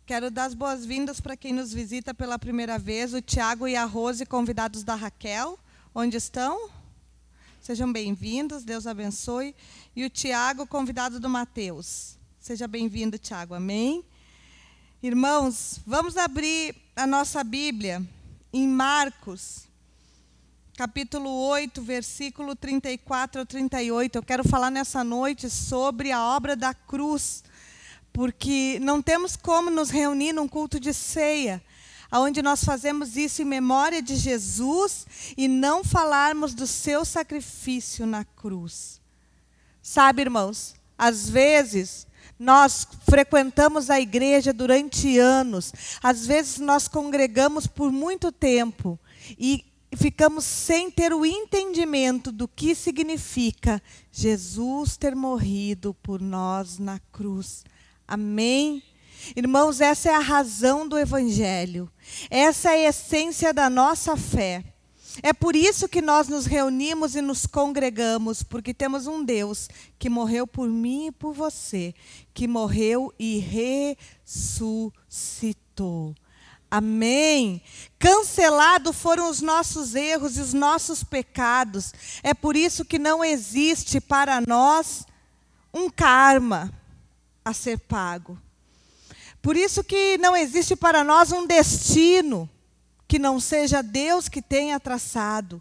Quero dar as boas-vindas para quem nos visita pela primeira vez, o Tiago e a Rose, convidados da Raquel. Onde estão? Sejam bem-vindos, Deus abençoe. E o Tiago, convidado do Mateus. Seja bem-vindo, Tiago, amém? Irmãos, vamos abrir a nossa Bíblia em Marcos, capítulo 8, versículo 34 ao 38. Eu quero falar nessa noite sobre a obra da cruz, porque não temos como nos reunir num culto de ceia, onde nós fazemos isso em memória de Jesus e não falarmos do seu sacrifício na cruz. Sabe, irmãos, às vezes nós frequentamos a igreja durante anos, às vezes nós congregamos por muito tempo e ficamos sem ter o entendimento do que significa Jesus ter morrido por nós na cruz. Amém? Irmãos, essa é a razão do Evangelho. Essa é a essência da nossa fé. É por isso que nós nos reunimos e nos congregamos, porque temos um Deus que morreu por mim e por você, que morreu e ressuscitou. Amém? Cancelados foram os nossos erros e os nossos pecados. É por isso que não existe para nós um karma a ser pago. Por isso que não existe para nós um destino que não seja Deus que tenha traçado.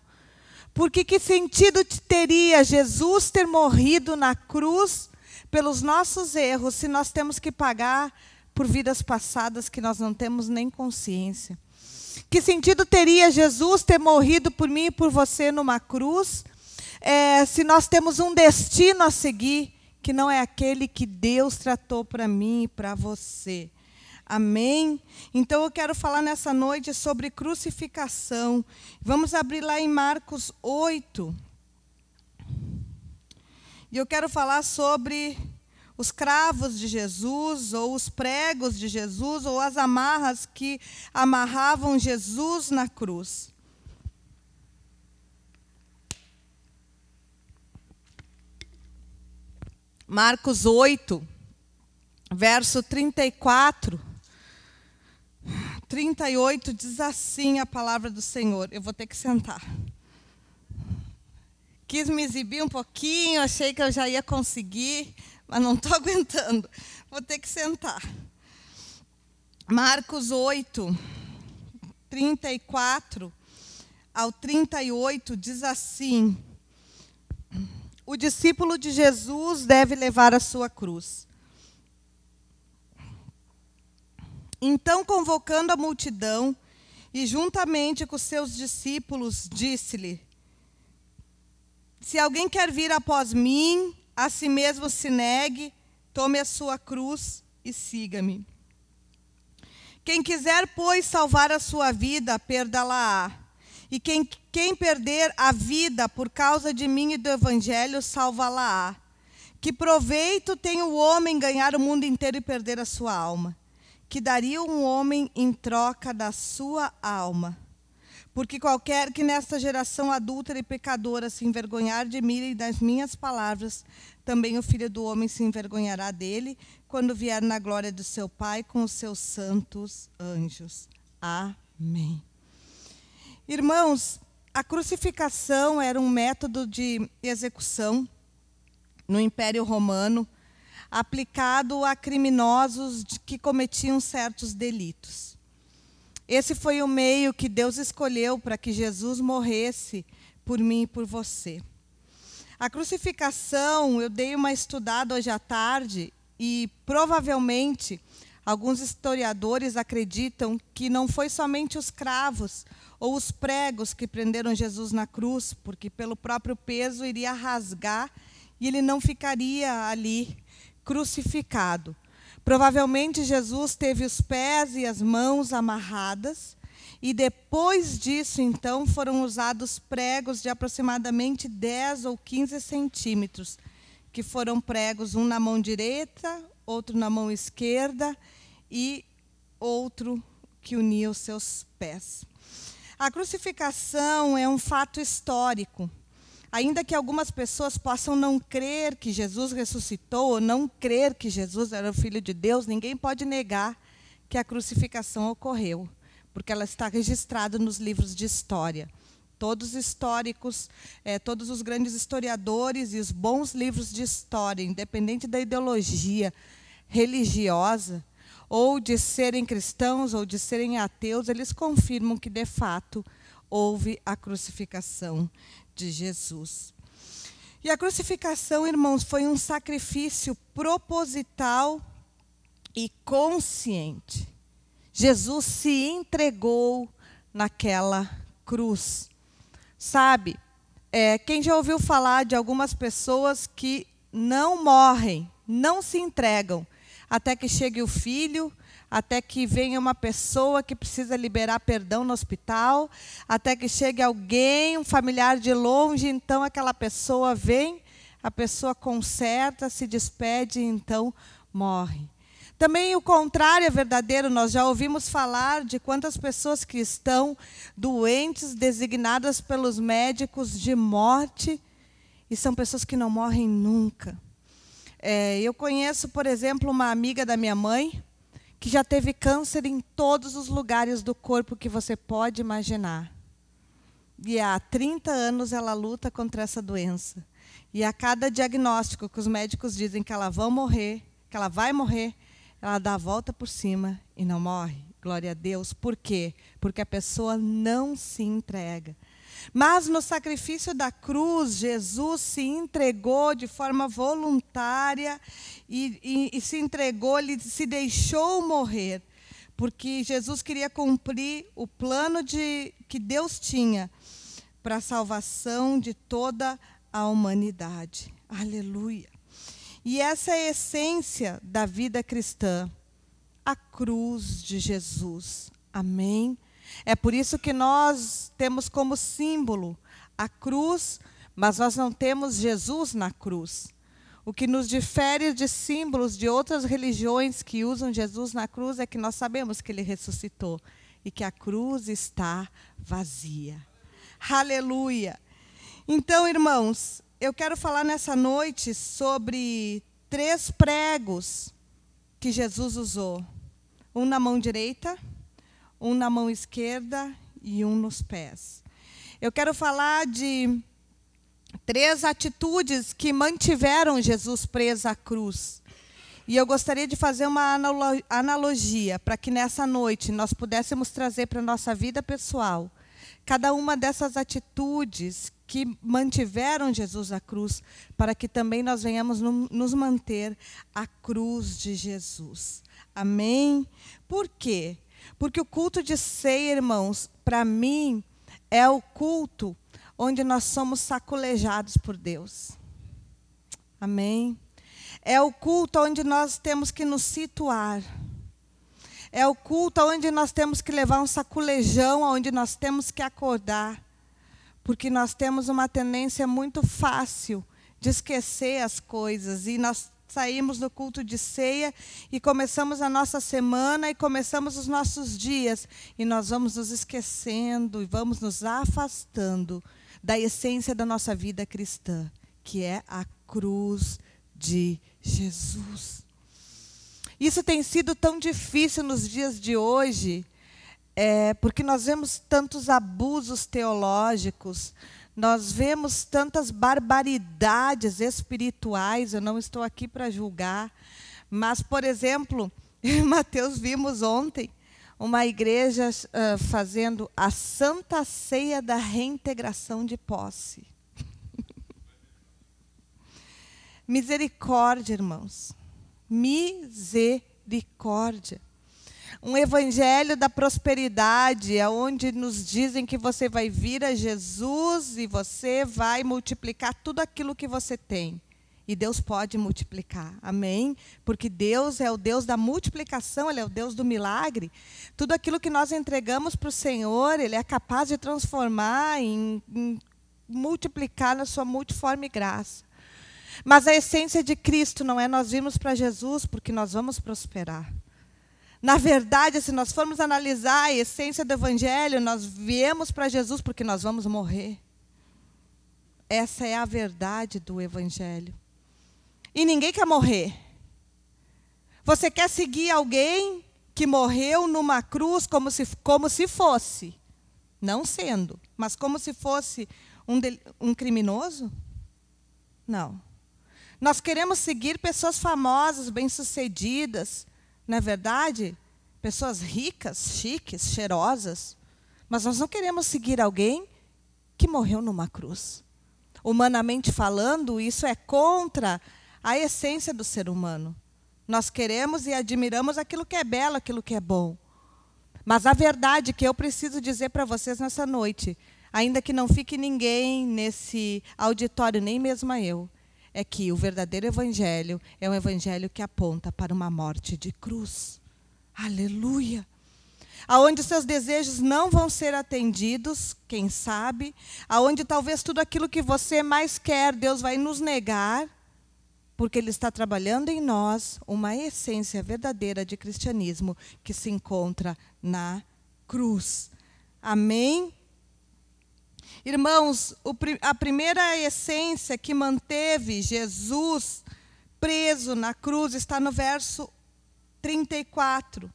Porque que sentido teria Jesus ter morrido na cruz pelos nossos erros, se nós temos que pagar por vidas passadas que nós não temos nem consciência? Que sentido teria Jesus ter morrido por mim e por você numa cruz, se nós temos um destino a seguir, que não é aquele que Deus tratou para mim e para você? Amém? Então eu quero falar nessa noite sobre crucificação. Vamos abrir lá em Marcos 8. E eu quero falar sobre os cravos de Jesus, ou os pregos de Jesus, ou as amarras que amarravam Jesus na cruz. Marcos 8, verso 34, 38, diz assim a palavra do Senhor. Eu vou ter que sentar. Quis me exibir um pouquinho, achei que eu já ia conseguir, mas não estou aguentando. Vou ter que sentar. Marcos 8, 34 ao 38, diz assim: o discípulo de Jesus deve levar a sua cruz. Então, convocando a multidão, e juntamente com seus discípulos, disse-lhe: se alguém quer vir após mim, a si mesmo se negue, tome a sua cruz e siga-me. Quem quiser, pois, salvar a sua vida, perdê-la-á. E quem perder a vida por causa de mim e do Evangelho, salvá-la-á. Que proveito tem o homem ganhar o mundo inteiro e perder a sua alma? Que daria um homem em troca da sua alma? Porque qualquer que nesta geração adúltera e pecadora se envergonhar de mim e das minhas palavras, também o Filho do Homem se envergonhará dele, quando vier na glória do seu Pai com os seus santos anjos. Amém. Irmãos, a crucificação era um método de execução no Império Romano, aplicado a criminosos que cometiam certos delitos. Esse foi o meio que Deus escolheu para que Jesus morresse por mim e por você. A crucificação, eu dei uma estudada hoje à tarde e provavelmente alguns historiadores acreditam que não foi somente os cravos ou os pregos que prenderam Jesus na cruz, porque pelo próprio peso iria rasgar e ele não ficaria ali crucificado. Provavelmente Jesus teve os pés e as mãos amarradas, e depois disso, então, foram usados pregos de aproximadamente 10 ou 15 centímetros, que foram pregos, um na mão direita, outro na mão esquerda, e outro que unia os seus pés. A crucificação é um fato histórico. Ainda que algumas pessoas possam não crer que Jesus ressuscitou, ou não crer que Jesus era o Filho de Deus, ninguém pode negar que a crucificação ocorreu, porque ela está registrada nos livros de história. Todos os históricos, todos os grandes historiadores e os bons livros de história, independente da ideologia religiosa, ou de serem cristãos ou de serem ateus, eles confirmam que, de fato, houve a crucificação de Jesus. E a crucificação, irmãos, foi um sacrifício proposital e consciente. Jesus se entregou naquela cruz. Sabe, quem já ouviu falar de algumas pessoas que não morrem, não se entregam, até que chegue o filho, até que venha uma pessoa que precisa liberar perdão no hospital, até que chegue alguém, um familiar de longe, então aquela pessoa vem, a pessoa conserta, se despede e então morre. Também o contrário é verdadeiro, nós já ouvimos falar de quantas pessoas que estão doentes, designadas pelos médicos de morte, e são pessoas que não morrem nunca. Eu conheço, por exemplo, uma amiga da minha mãe, que já teve câncer em todos os lugares do corpo que você pode imaginar. E há 30 anos ela luta contra essa doença. E a cada diagnóstico que os médicos dizem que ela vai morrer, ela dá a volta por cima e não morre. Glória a Deus. Por quê? Porque a pessoa não se entrega. Mas no sacrifício da cruz, Jesus se entregou de forma voluntária e se entregou, ele se deixou morrer, porque Jesus queria cumprir o plano que Deus tinha para a salvação de toda a humanidade. Aleluia. E essa é a essência da vida cristã, a cruz de Jesus. Amém? É por isso que nós temos como símbolo a cruz, mas nós não temos Jesus na cruz. O que nos difere de símbolos de outras religiões que usam Jesus na cruz é que nós sabemos que ele ressuscitou e que a cruz está vazia. Aleluia! Então, irmãos, eu quero falar nessa noite sobre 3 pregos que Jesus usou. Um na mão direita, um na mão esquerda e um nos pés. Eu quero falar de 3 atitudes que mantiveram Jesus preso à cruz. E eu gostaria de fazer uma analogia para que nessa noite nós pudéssemos trazer para a nossa vida pessoal cada uma dessas atitudes que mantiveram Jesus à cruz, para que também nós venhamos nos manter à cruz de Jesus. Amém? Por quê? Porque o culto de ceia, irmãos, para mim, é o culto onde nós somos sacolejados por Deus. Amém? É o culto onde nós temos que nos situar. É o culto onde nós temos que levar um sacolejão, onde nós temos que acordar. Porque nós temos uma tendência muito fácil de esquecer as coisas. E nós saímos do culto de ceia e começamos a nossa semana e começamos os nossos dias. E nós vamos nos esquecendo e vamos nos afastando da essência da nossa vida cristã, que é a cruz de Jesus. Isso tem sido tão difícil nos dias de hoje, porque nós vemos tantos abusos teológicos, nós vemos tantas barbaridades espirituais. Eu não estou aqui para julgar, mas, por exemplo, Mateus, vimos ontem uma igreja fazendo a Santa Ceia da Reintegração de Posse. Misericórdia, irmãos. Misericórdia. Um evangelho da prosperidade, onde nos dizem que você vai vir a Jesus e você vai multiplicar tudo aquilo que você tem. E Deus pode multiplicar, amém? Porque Deus é o Deus da multiplicação, Ele é o Deus do milagre. Tudo aquilo que nós entregamos para o Senhor, Ele é capaz de transformar em multiplicar na sua multiforme graça. Mas a essência de Cristo não é nós virmos para Jesus porque nós vamos prosperar. Na verdade, se nós formos analisar a essência do Evangelho, nós viemos para Jesus porque nós vamos morrer. Essa é a verdade do Evangelho. E ninguém quer morrer. Você quer seguir alguém que morreu numa cruz como se fosse, não sendo, mas como se fosse um criminoso? Não. Nós queremos seguir pessoas famosas, bem-sucedidas, não é verdade? Pessoas ricas, chiques, cheirosas. Mas nós não queremos seguir alguém que morreu numa cruz. Humanamente falando, isso é contra a essência do ser humano. Nós queremos e admiramos aquilo que é belo, aquilo que é bom. Mas a verdade que eu preciso dizer para vocês nessa noite, ainda que não fique ninguém nesse auditório, nem mesmo eu, é que o verdadeiro evangelho é um evangelho que aponta para uma morte de cruz. Aleluia! Aonde seus desejos não vão ser atendidos, quem sabe, aonde talvez tudo aquilo que você mais quer, Deus vai nos negar, porque Ele está trabalhando em nós uma essência verdadeira de cristianismo que se encontra na cruz. Amém? Irmãos, a primeira essência que manteve Jesus preso na cruz está no verso 34.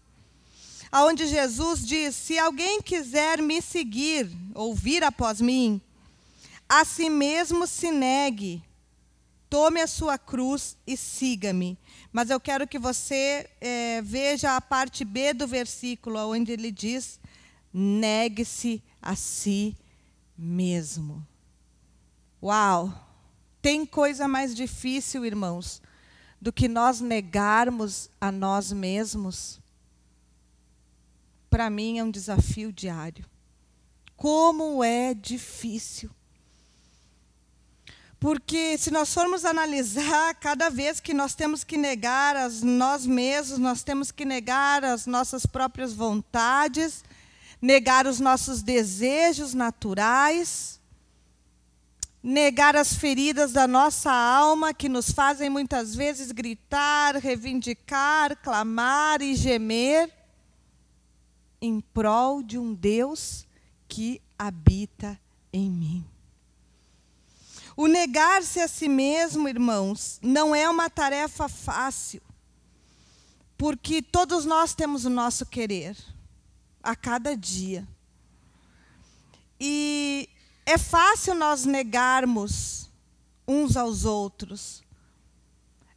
Onde Jesus diz: se alguém quiser me seguir, ou vir após mim, a si mesmo se negue, tome a sua cruz e siga-me. Mas eu quero que você veja a parte B do versículo, onde ele diz: negue-se a si mesmo. Uau! Tem coisa mais difícil, irmãos, do que nós negarmos a nós mesmos? Para mim é um desafio diário. Como é difícil. Porque se nós formos analisar, cada vez que nós temos que negar a nós mesmos, nós temos que negar as nossas próprias vontades, negar os nossos desejos naturais, negar as feridas da nossa alma, que nos fazem muitas vezes gritar, reivindicar, clamar e gemer, em prol de um Deus que habita em mim. O negar-se a si mesmo, irmãos, não é uma tarefa fácil, porque todos nós temos o nosso querer, a cada dia. E é fácil nós negarmos uns aos outros.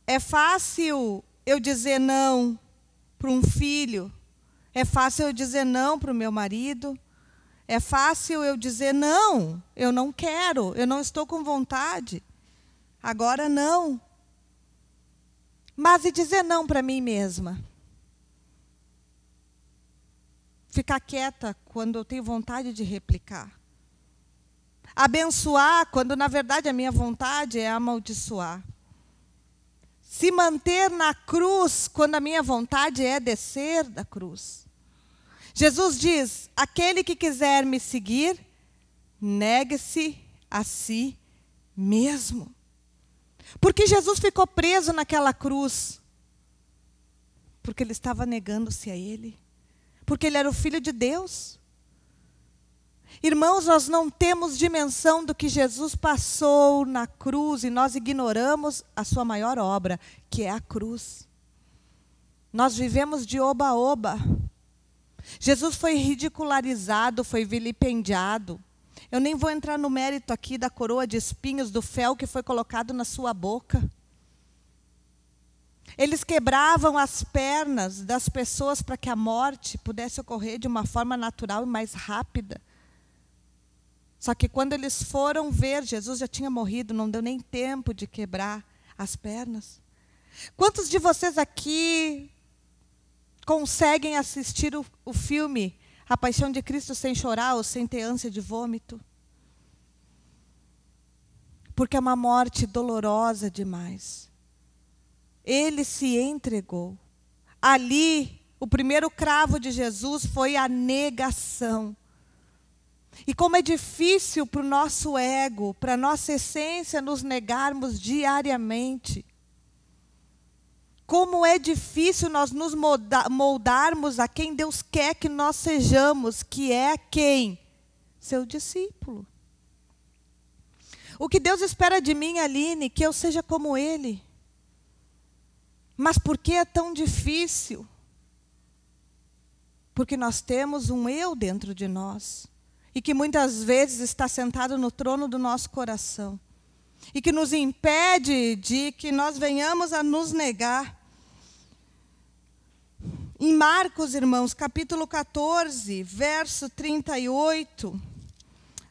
É fácil eu dizer não para um filho. É fácil eu dizer não para o meu marido. É fácil eu dizer não, eu não quero, eu não estou com vontade. Agora não. Mas e dizer não para mim mesma? Ficar quieta quando eu tenho vontade de replicar. Abençoar quando na verdade a minha vontade é amaldiçoar. Se manter na cruz quando a minha vontade é descer da cruz. Jesus diz: aquele que quiser me seguir, negue-se a si mesmo. Porque Jesus ficou preso naquela cruz? Porque ele estava negando-se a ele. Porque ele era o Filho de Deus. Irmãos, nós não temos dimensão do que Jesus passou na cruz e nós ignoramos a sua maior obra, que é a cruz. Nós vivemos de oba-oba. Jesus foi ridicularizado, foi vilipendiado. Eu nem vou entrar no mérito aqui da coroa de espinhos, do fel que foi colocado na sua boca. Eles quebravam as pernas das pessoas para que a morte pudesse ocorrer de uma forma natural e mais rápida. Só que quando eles foram ver, Jesus já tinha morrido, não deu nem tempo de quebrar as pernas. Quantos de vocês aqui conseguem assistir o filme A Paixão de Cristo sem chorar ou sem ter ânsia de vômito? Porque é uma morte dolorosa demais. Ele se entregou. Ali, o primeiro cravo de Jesus foi a negação. E como é difícil para o nosso ego, para a nossa essência, nos negarmos diariamente. Como é difícil nós nos moldarmos a quem Deus quer que nós sejamos, que é quem? Seu discípulo. O que Deus espera de mim, Aline, que eu seja como Ele. Mas por que é tão difícil? Porque nós temos um eu dentro de nós. E que muitas vezes está sentado no trono do nosso coração. E que nos impede de que nós venhamos a nos negar. Em Marcos, irmãos, capítulo 14, verso 38,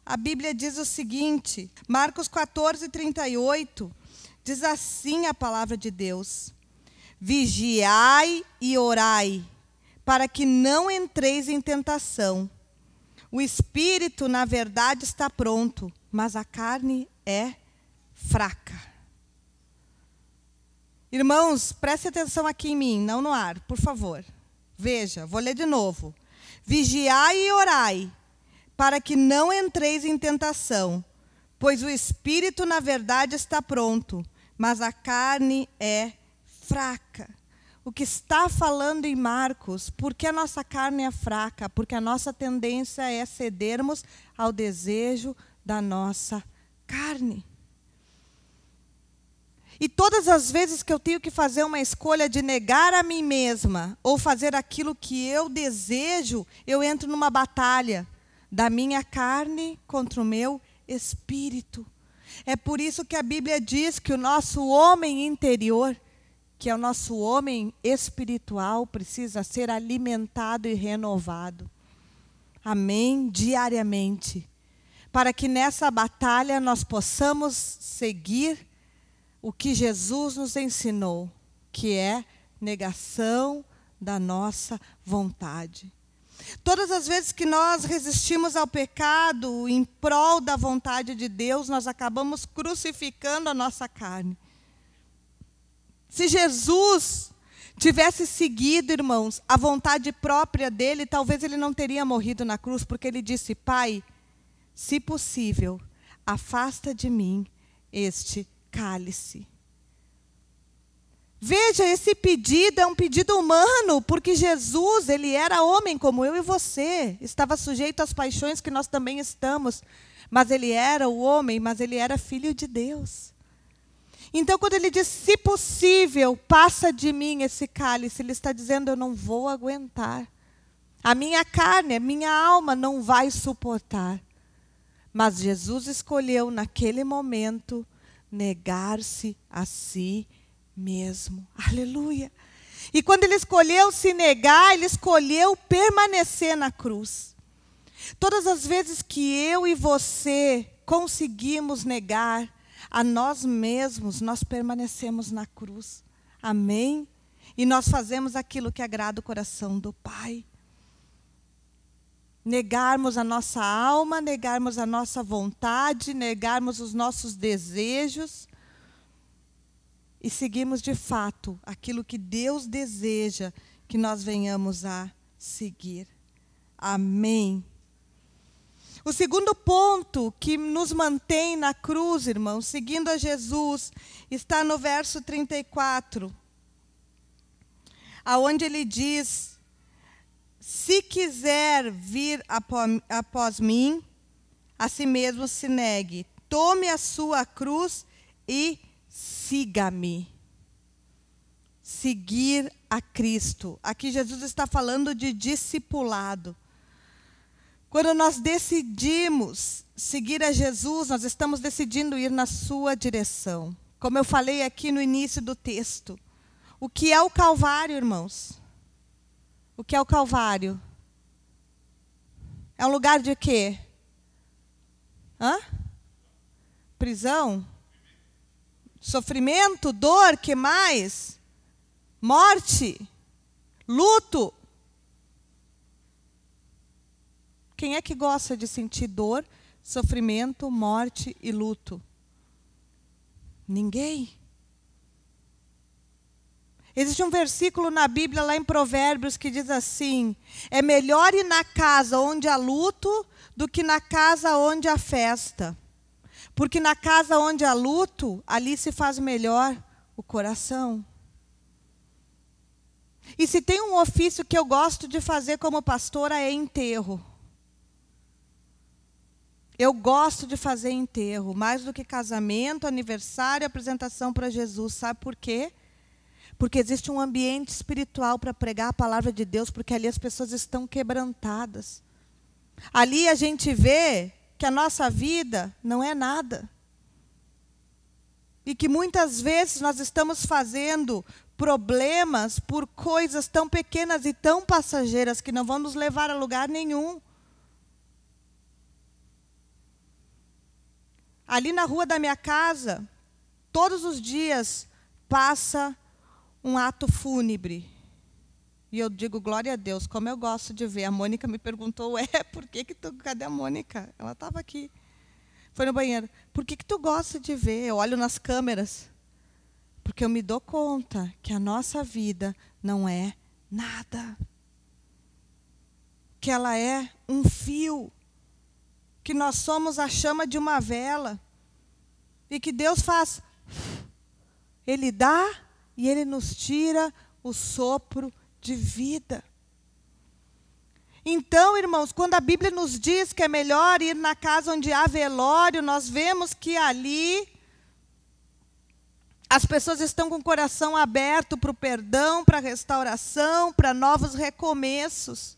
a Bíblia diz o seguinte, Marcos 14, 38, diz assim a palavra de Deus: vigiai e orai, para que não entreis em tentação. O espírito, na verdade, está pronto, mas a carne é fraca. Irmãos, preste atenção aqui em mim, não no ar, por favor. Veja, vou ler de novo. Vigiai e orai, para que não entreis em tentação, pois o espírito, na verdade, está pronto, mas a carne é fraca. O que está falando em Marcos, porque a nossa carne é fraca? Porque a nossa tendência é cedermos ao desejo da nossa carne. E todas as vezes que eu tenho que fazer uma escolha de negar a mim mesma, ou fazer aquilo que eu desejo, eu entro numa batalha da minha carne contra o meu espírito. É por isso que a Bíblia diz que o nosso homem interior, que é o nosso homem espiritual, precisa ser alimentado e renovado. Amém? Diariamente. Para que nessa batalha nós possamos seguir o que Jesus nos ensinou, que é negação da nossa vontade. Todas as vezes que nós resistimos ao pecado em prol da vontade de Deus, nós acabamos crucificando a nossa carne. Se Jesus tivesse seguido, irmãos, a vontade própria dele, talvez ele não teria morrido na cruz, porque ele disse: Pai, se possível, afasta de mim este cálice. Veja, esse pedido é um pedido humano, porque Jesus, ele era homem como eu e você, estava sujeito às paixões que nós também estamos, mas ele era o homem, mas ele era filho de Deus. Então, quando ele diz, se possível, passa de mim esse cálice, ele está dizendo, eu não vou aguentar. A minha carne, a minha alma não vai suportar. Mas Jesus escolheu, naquele momento, negar-se a si mesmo. Aleluia! E quando ele escolheu se negar, ele escolheu permanecer na cruz. Todas as vezes que eu e você conseguimos negar a nós mesmos, nós permanecemos na cruz. Amém? E nós fazemos aquilo que agrada o coração do Pai. Negarmos a nossa alma, negarmos a nossa vontade, negarmos os nossos desejos e seguirmos de fato aquilo que Deus deseja que nós venhamos a seguir. Amém. O segundo ponto que nos mantém na cruz, irmãos, seguindo a Jesus, está no verso 34, aonde ele diz: se quiser vir após mim, a si mesmo se negue, tome a sua cruz e siga-me. Seguir a Cristo. Aqui Jesus está falando de discipulado. Quando nós decidimos seguir a Jesus, nós estamos decidindo ir na sua direção. Como eu falei aqui no início do texto. O que é o Calvário, irmãos? O que é o Calvário? É um lugar de quê? Prisão? Sofrimento? Dor? Que mais? Morte? Luto? Quem é que gosta de sentir dor, sofrimento, morte e luto? Ninguém. Existe um versículo na Bíblia, lá em Provérbios, que diz assim: é melhor ir na casa onde há luto do que na casa onde há festa. Porque na casa onde há luto, ali se faz melhor o coração. E se tem um ofício que eu gosto de fazer como pastora, é enterro. Eu gosto de fazer enterro, mais do que casamento, aniversário, apresentação para Jesus. Sabe por quê? Porque existe um ambiente espiritual para pregar a palavra de Deus, porque ali as pessoas estão quebrantadas. Ali a gente vê que a nossa vida não é nada. E que muitas vezes nós estamos fazendo problemas por coisas tão pequenas e tão passageiras que não vão nos levar a lugar nenhum. Ali na rua da minha casa, todos os dias passa um ato fúnebre. E eu digo, glória a Deus, como eu gosto de ver. A Mônica me perguntou, cadê a Mônica? Ela estava aqui. Foi no banheiro. Por que tu gosta de ver? Eu olho nas câmeras. Porque eu me dou conta que a nossa vida não é nada. Que ela é um fio. Que nós somos a chama de uma vela. E que Deus faz. Ele dá e Ele nos tira o sopro de vida. Então, irmãos, quando a Bíblia nos diz que é melhor ir na casa onde há velório, nós vemos que ali as pessoas estão com o coração aberto para o perdão, para a restauração, para novos recomeços.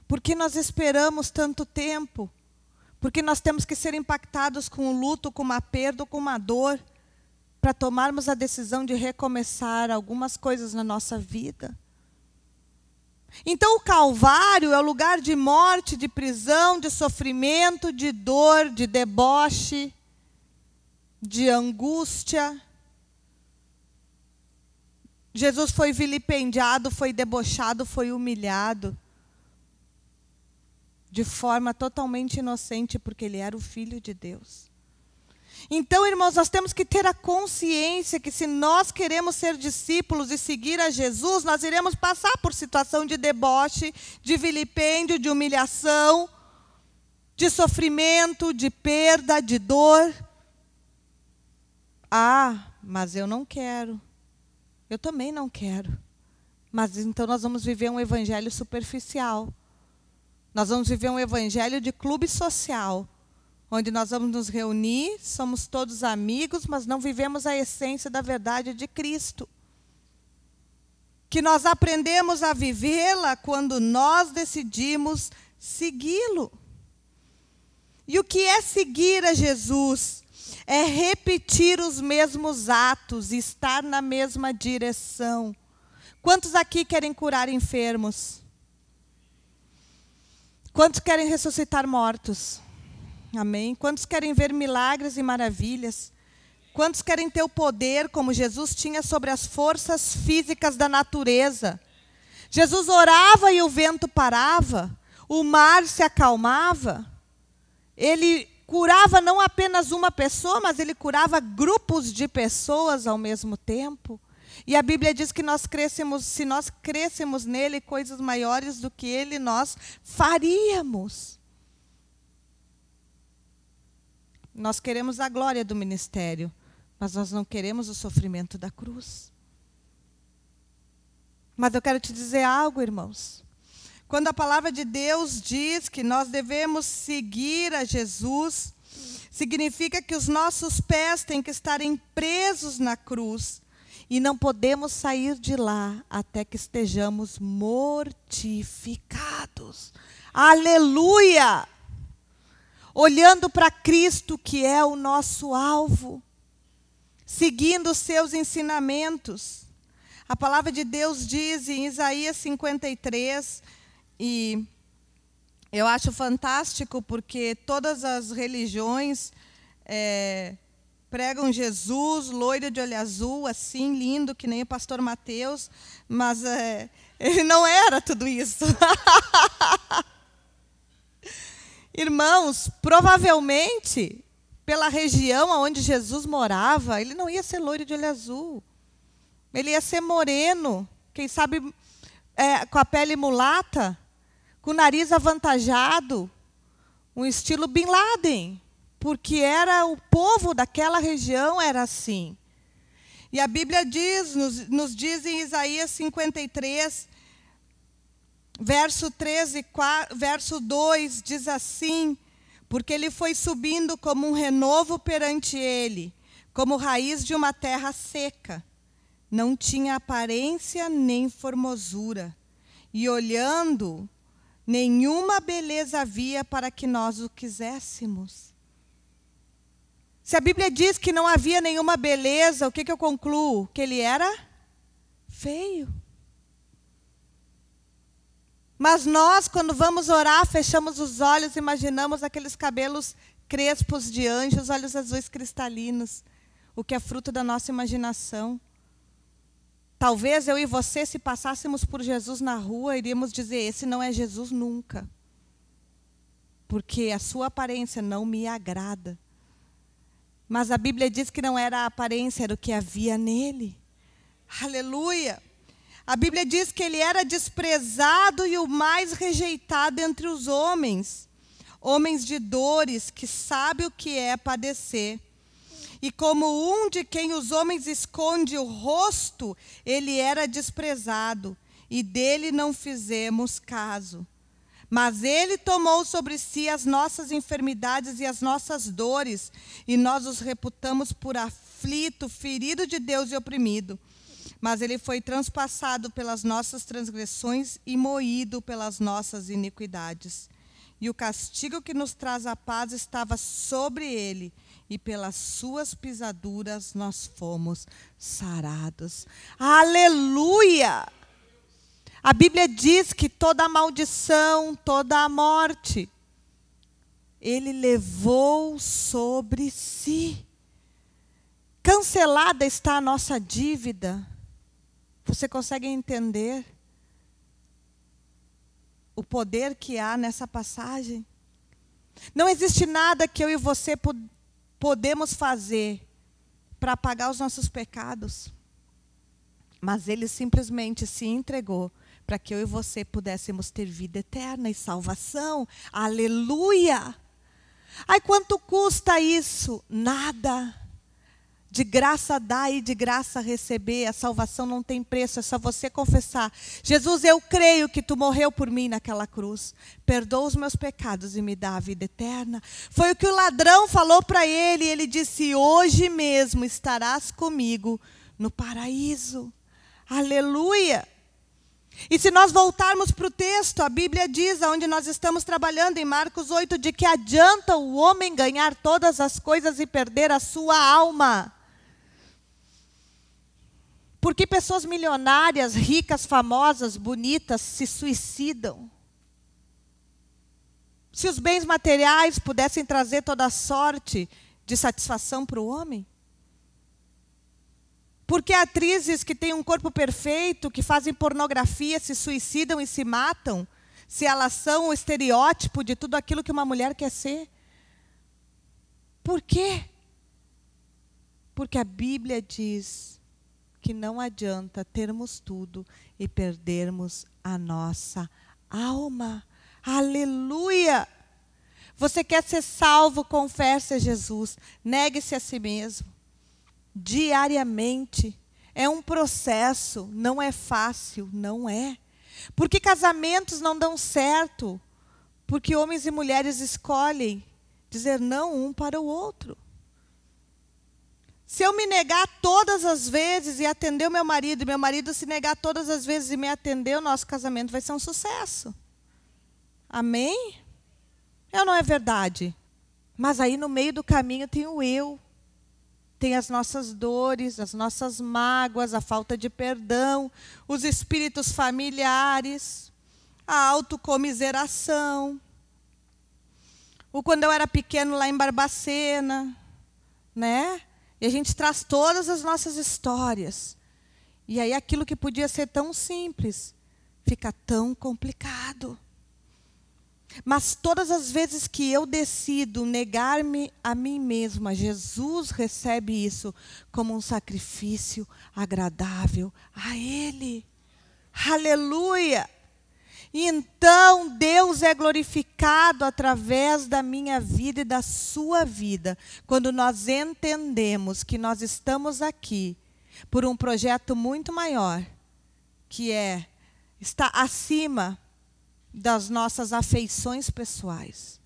Por que nós esperamos tanto tempo? Porque nós temos que ser impactados com o luto, com uma perda, com uma dor, para tomarmos a decisão de recomeçar algumas coisas na nossa vida. Então o Calvário é o lugar de morte, de prisão, de sofrimento, de dor, de deboche, de angústia. Jesus foi vilipendiado, foi debochado, foi humilhado. De forma totalmente inocente, porque Ele era o Filho de Deus. Então, irmãos, nós temos que ter a consciência que se nós queremos ser discípulos e seguir a Jesus, nós iremos passar por situação de deboche, de vilipêndio, de humilhação, de sofrimento, de perda, de dor. Ah, mas eu não quero. Eu também não quero. Mas então nós vamos viver um evangelho superficial. Nós vamos viver um evangelho de clube social, onde nós vamos nos reunir, somos todos amigos, mas não vivemos a essência da verdade de Cristo. Que nós aprendemos a vivê-la quando nós decidimos segui-lo. E o que é seguir a Jesus? É repetir os mesmos atos, estar na mesma direção. Quantos aqui querem curar enfermos? Quantos querem ressuscitar mortos? Amém? Quantos querem ver milagres e maravilhas? Quantos querem ter o poder como Jesus tinha sobre as forças físicas da natureza? Jesus orava e o vento parava, o mar se acalmava. Ele curava não apenas uma pessoa, mas ele curava grupos de pessoas ao mesmo tempo. E a Bíblia diz que se nós crescemos nele, coisas maiores do que ele, nós faríamos. Nós queremos a glória do ministério, mas nós não queremos o sofrimento da cruz. Mas eu quero te dizer algo, irmãos. Quando a palavra de Deus diz que nós devemos seguir a Jesus, significa que os nossos pés têm que estarem presos na cruz e não podemos sair de lá até que estejamos mortificados. Aleluia! Olhando para Cristo, que é o nosso alvo, seguindo os seus ensinamentos. A palavra de Deus diz em Isaías 53, e eu acho fantástico porque todas as religiões pregam Jesus, loiro de olho azul, assim, lindo, que nem o pastor Mateus, mas ele não era tudo isso. Irmãos, provavelmente, pela região onde Jesus morava, ele não ia ser loiro de olho azul. Ele ia ser moreno, quem sabe com a pele mulata, com o nariz avantajado, um estilo Bin Laden, porque era o povo daquela região era assim. E a Bíblia nos diz em Isaías 53, verso 2, diz assim: porque ele foi subindo como um renovo perante ele, como raiz de uma terra seca. Não tinha aparência nem formosura, e olhando, nenhuma beleza havia para que nós o quiséssemos. Se a Bíblia diz que não havia nenhuma beleza, o que eu concluo? Que ele era feio. Mas nós, quando vamos orar, fechamos os olhos, imaginamos aqueles cabelos crespos de anjo, os olhos azuis cristalinos, o que é fruto da nossa imaginação. Talvez eu e você, se passássemos por Jesus na rua, iríamos dizer, esse não é Jesus nunca. Porque a sua aparência não me agrada. Mas a Bíblia diz que não era a aparência, era o que havia nele. Aleluia! A Bíblia diz que ele era desprezado e o mais rejeitado entre os homens. Homens de dores, que sabe o que é padecer. E como um de quem os homens esconde o rosto, ele era desprezado, e dele não fizemos caso. Mas ele tomou sobre si as nossas enfermidades e as nossas dores, e nós os reputamos por aflito, ferido de Deus e oprimido. Mas ele foi transpassado pelas nossas transgressões e moído pelas nossas iniquidades. E o castigo que nos traz a paz estava sobre ele, e pelas suas pisaduras nós fomos sarados. Aleluia! A Bíblia diz que toda a maldição, toda a morte, ele levou sobre si. Cancelada está a nossa dívida. Você consegue entender o poder que há nessa passagem? Não existe nada que eu e você podemos fazer para apagar os nossos pecados. Mas ele simplesmente se entregou para que eu e você pudéssemos ter vida eterna e salvação. Aleluia! Ai, quanto custa isso? Nada. De graça dar e de graça receber. A salvação não tem preço, é só você confessar. Jesus, eu creio que tu morreu por mim naquela cruz. Perdoa os meus pecados e me dá a vida eterna. Foi o que o ladrão falou para ele. Ele disse, hoje mesmo estarás comigo no paraíso. Aleluia! E se nós voltarmos para o texto, a Bíblia diz, onde nós estamos trabalhando, em Marcos 8, de que adianta o homem ganhar todas as coisas e perder a sua alma. Por que pessoas milionárias, ricas, famosas, bonitas, se suicidam? Se os bens materiais pudessem trazer toda a sorte de satisfação para o homem? Por que atrizes que têm um corpo perfeito, que fazem pornografia, se suicidam e se matam, se elas são o estereótipo de tudo aquilo que uma mulher quer ser? Por quê? Porque a Bíblia diz que não adianta termos tudo e perdermos a nossa alma. Aleluia! Você quer ser salvo, confesse a Jesus, negue-se a si mesmo. Diariamente. É um processo, não é fácil, não é. Porque casamentos não dão certo? Porque homens e mulheres escolhem dizer não um para o outro. Se eu me negar todas as vezes e atender o meu marido, e meu marido se negar todas as vezes e me atender, o nosso casamento vai ser um sucesso. Amém? É ou não é verdade? Mas aí no meio do caminho tem o eu. Tem as nossas dores, as nossas mágoas, a falta de perdão, os espíritos familiares, a autocomiseração. O quando eu era pequeno lá em Barbacena, né? E a gente traz todas as nossas histórias. E aí aquilo que podia ser tão simples, fica tão complicado. Mas todas as vezes que eu decido negar-me a mim mesma, Jesus recebe isso como um sacrifício agradável a Ele. Aleluia! E então Deus é glorificado através da minha vida e da sua vida, quando nós entendemos que nós estamos aqui por um projeto muito maior, que está acima das nossas afeições pessoais.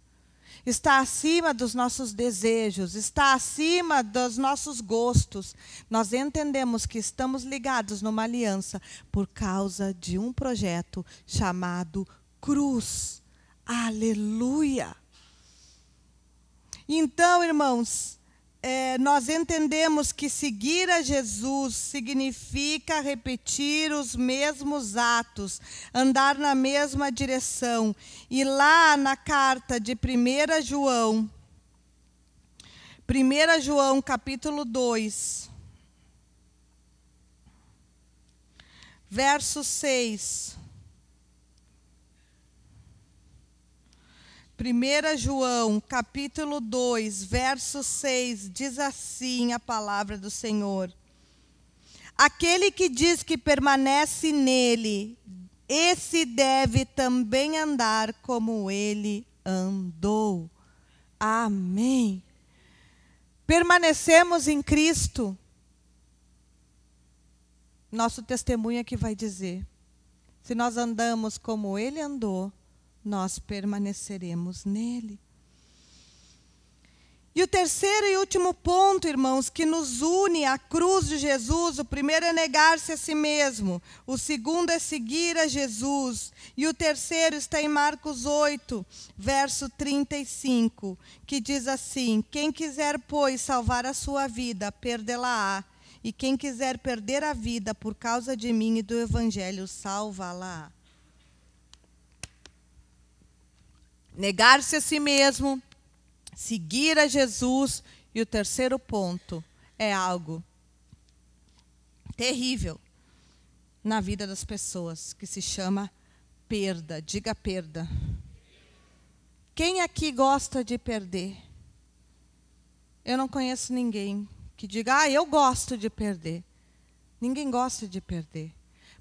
está acima dos nossos desejos, está acima dos nossos gostos. Nós entendemos que estamos ligados numa aliança por causa de um projeto chamado cruz. Aleluia! Então, irmãos, nós entendemos que seguir a Jesus significa repetir os mesmos atos, andar na mesma direção. E lá na carta de 1 João capítulo 2, verso 6. 1 João, capítulo 2, verso 6, diz assim a palavra do Senhor: aquele que diz que permanece nele, esse deve também andar como ele andou. Amém. Permanecemos em Cristo. Nosso testemunho é que vai dizer. Se nós andamos como ele andou, nós permaneceremos nele. E o terceiro e último ponto, irmãos, que nos une à cruz de Jesus, o primeiro é negar-se a si mesmo, o segundo é seguir a Jesus, e o terceiro está em Marcos 8, verso 35, que diz assim: quem quiser, pois, salvar a sua vida, perdê-la-á, e quem quiser perder a vida por causa de mim e do Evangelho, salva-la-á. Negar-se a si mesmo, seguir a Jesus, e o terceiro ponto é algo terrível na vida das pessoas, que se chama perda. Diga perda. Quem aqui gosta de perder? Eu não conheço ninguém que diga, eu gosto de perder. Ninguém gosta de perder.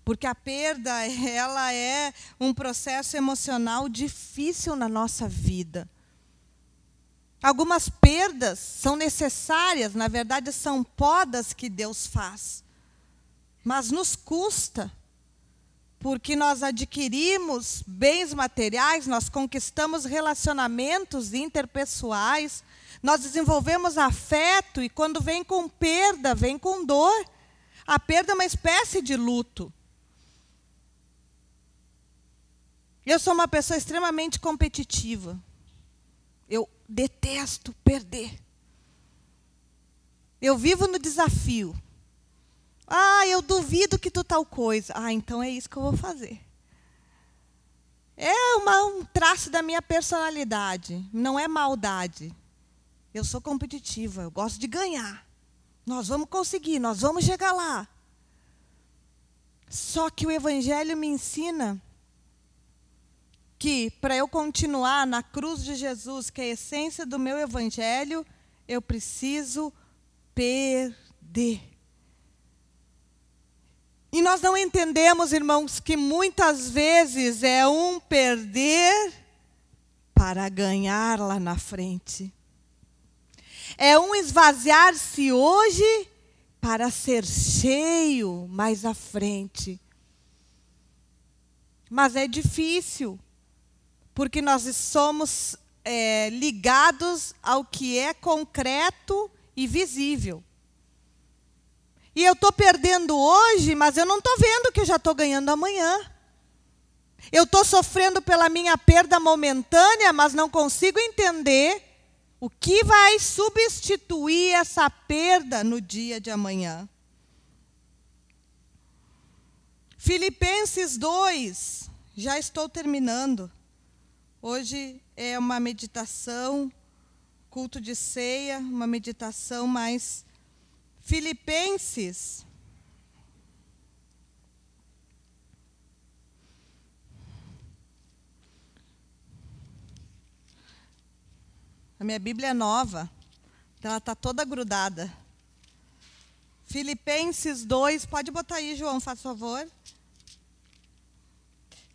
Porque a perda, ela é um processo emocional difícil na nossa vida. Algumas perdas são necessárias, na verdade, são podas que Deus faz. Mas nos custa, porque nós adquirimos bens materiais, nós conquistamos relacionamentos interpessoais, nós desenvolvemos afeto, e quando vem com perda, vem com dor. A perda é uma espécie de luto. Eu sou uma pessoa extremamente competitiva. Eu detesto perder. Eu vivo no desafio. Eu duvido que tu tal coisa. Então é isso que eu vou fazer. É um traço da minha personalidade. Não é maldade. Eu sou competitiva. Eu gosto de ganhar. Nós vamos conseguir, nós vamos chegar lá. Só que o Evangelho me ensina que, para eu continuar na cruz de Jesus, que é a essência do meu Evangelho, eu preciso perder. E nós não entendemos, irmãos, que muitas vezes é um perder para ganhar lá na frente. É um esvaziar-se hoje para ser cheio mais à frente. Mas é difícil. Porque nós somos ligados ao que é concreto e visível. E eu estou perdendo hoje, mas eu não estou vendo que eu já estou ganhando amanhã. Eu estou sofrendo pela minha perda momentânea, mas não consigo entender o que vai substituir essa perda no dia de amanhã. Filipenses 2, já estou terminando. Hoje é uma meditação, culto de ceia, uma meditação mais Filipenses. A minha Bíblia é nova, então ela está toda grudada. Filipenses 2, pode botar aí, João, faz favor.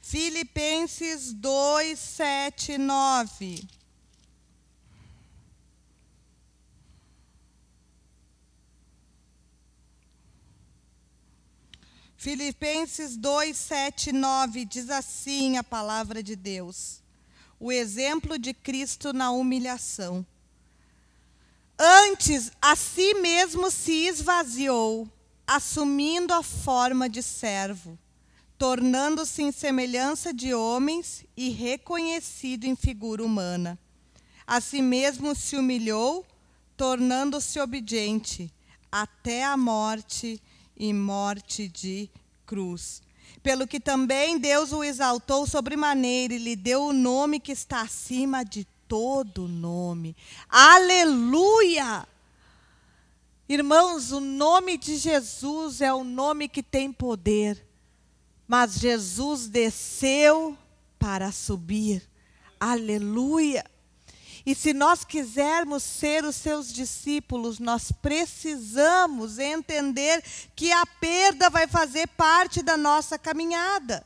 Filipenses 2, 7, 9. Filipenses 2, 7, 9 diz assim a palavra de Deus: o exemplo de Cristo na humilhação. Antes, a si mesmo se esvaziou, assumindo a forma de servo, tornando-se em semelhança de homens e reconhecido em figura humana. A si mesmo se humilhou, tornando-se obediente, até a morte e morte de cruz. Pelo que também Deus o exaltou sobremaneira e lhe deu o nome que está acima de todo nome. Aleluia! Irmãos, o nome de Jesus é o nome que tem poder. Mas Jesus desceu para subir. Aleluia! E se nós quisermos ser os seus discípulos, nós precisamos entender que a perda vai fazer parte da nossa caminhada.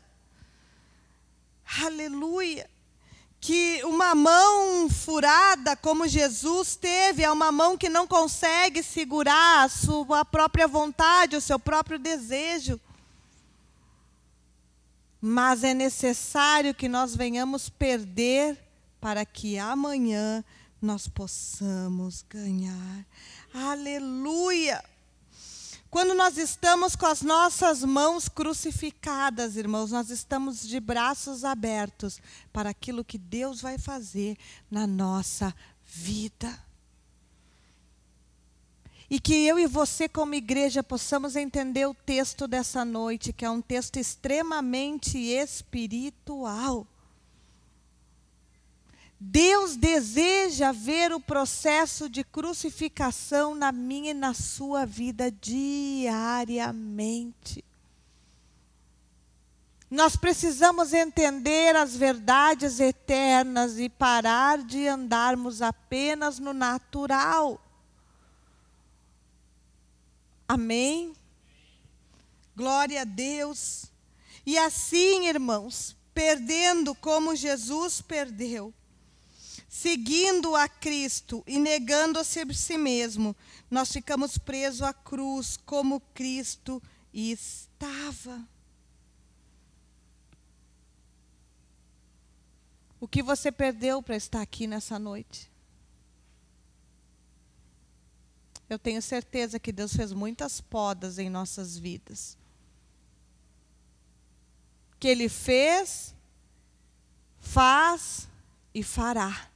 Aleluia! Que uma mão furada, como Jesus teve, é uma mão que não consegue segurar a sua própria vontade, o seu próprio desejo. Mas é necessário que nós venhamos perder para que amanhã nós possamos ganhar. Aleluia! Quando nós estamos com as nossas mãos crucificadas, irmãos, nós estamos de braços abertos para aquilo que Deus vai fazer na nossa vida. E que eu e você, como igreja, possamos entender o texto dessa noite, que é um texto extremamente espiritual. Deus deseja ver o processo de crucificação na minha e na sua vida diariamente. Nós precisamos entender as verdades eternas e parar de andarmos apenas no natural. Amém? Glória a Deus. E assim, irmãos, perdendo como Jesus perdeu, seguindo a Cristo e negando-se a si mesmo, nós ficamos presos à cruz como Cristo estava. O que você perdeu para estar aqui nessa noite? Eu tenho certeza que Deus fez muitas podas em nossas vidas. Que Ele fez, faz e fará.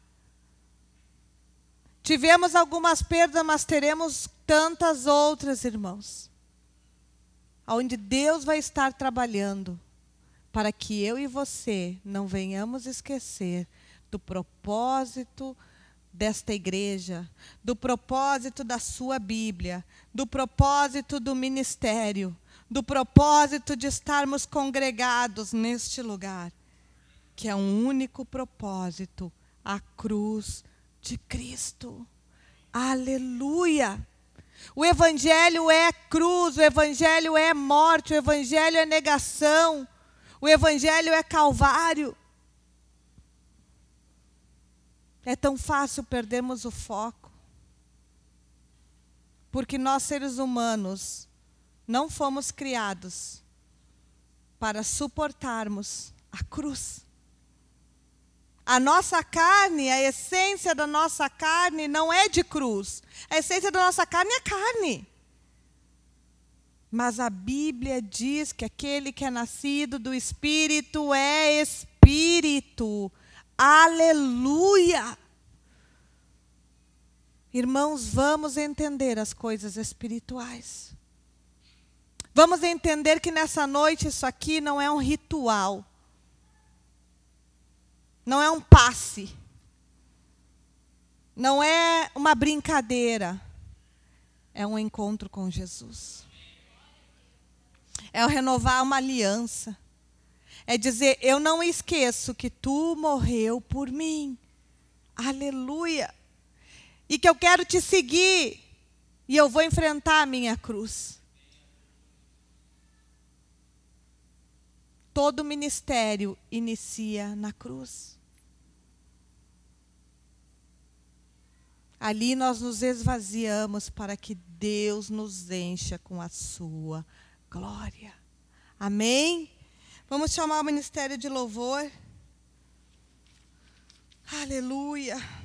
Tivemos algumas perdas, mas teremos tantas outras, irmãos. Onde Deus vai estar trabalhando para que eu e você não venhamos esquecer do propósito desta igreja, do propósito da sua Bíblia, do propósito do ministério, do propósito de estarmos congregados neste lugar, que é um único propósito, a cruz de Cristo. Aleluia! O Evangelho é cruz, o Evangelho é morte, o Evangelho é negação, o Evangelho é Calvário. É tão fácil perdermos o foco, porque nós, seres humanos, não fomos criados para suportarmos a cruz. A nossa carne, a essência da nossa carne não é de cruz. A essência da nossa carne é carne. Mas a Bíblia diz que aquele que é nascido do Espírito é Espírito. Aleluia! Irmãos, vamos entender as coisas espirituais. Vamos entender que nessa noite isso aqui não é um ritual. Não é um passe. Não é uma brincadeira. É um encontro com Jesus. É renovar uma aliança. É dizer, eu não esqueço que tu morreu por mim. Aleluia. E que eu quero te seguir. E eu vou enfrentar a minha cruz. Todo ministério inicia na cruz. Ali nós nos esvaziamos para que Deus nos encha com a sua glória. Amém? Vamos chamar o ministério de louvor. Aleluia.